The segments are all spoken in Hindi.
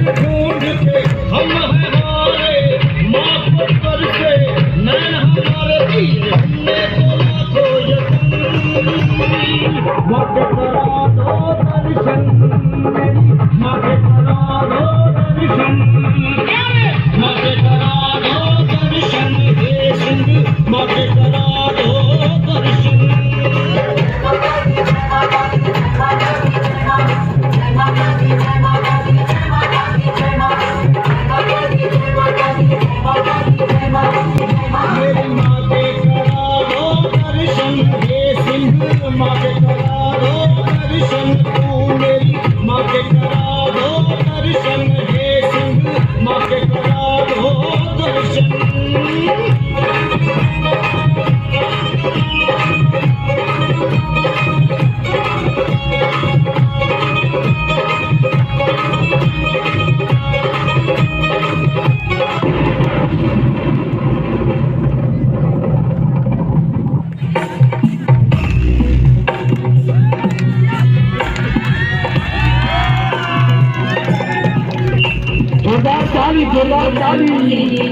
ढूंढ के हम हैं हारे, माँ पत्थर से नैन हमारे तीर, हमने तो लाखों यतीम। माँ के करा दो दर्शन, माँ के करा दो दर्शन, माँ के करा दो दर्शन, हे सिंह माँ के करा दो दर्शन। मेरी माँ के करा दो दर्शन, हे सिंह माँ के करा दो दर्शन, तू मेरी माँ के करा दो दर्शन, हे सिंह माँ के करा दो दर्शन।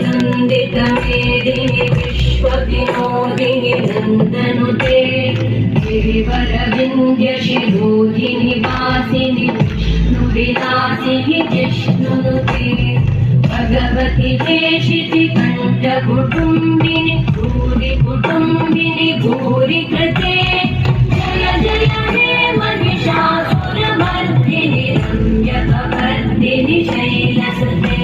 नंदित मेदिनि विश्व विनोदिनि नंदनुते, गिरिवर विंध्य शिरोधिनि वासिनि विष्णुविलासिनि जिष्णुनुते, भगवति देशिति कंठ कुटुंबिनि भूरि कुटुंबिनि भूरि कृते, जय जय हे महिषासुरमर्दिनि रम्यकवर्दिनि शैलसुते।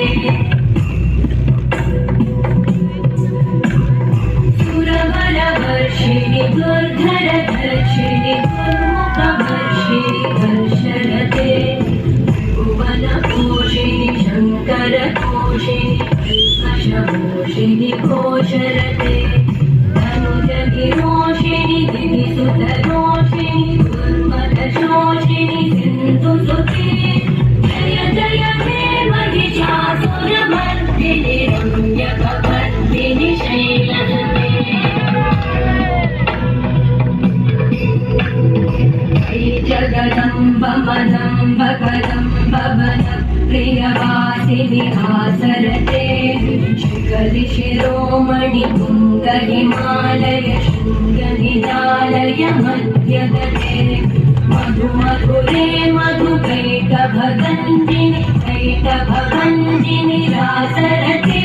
सुरवरवर्षिणि दुर्धरधर्षिणि दुर्मुखवर्षिणि हर्षरते, भुवनपोषिणि शङ्करपोषिणि कल्मषपोषिणि घोषरते, तनुजविरोषिणि दिविसुतरोषिणि दुर्मदशोषिणि सिन्धुसुते, जय जय हे महिषासुरमर्दिनि रम्यकवर्दिनि शैलसुते। जगदम्ब मदम्ब कदम्ब वन प्रियवासिनि आसरते, शिखरि शिरोमणि तुङ्ग हिमालय शृङ्ग निजालय मध्यगते, मधु मधुरे मधुकैटभगञ्जिनि कैटभगञ्जिनि रासरते,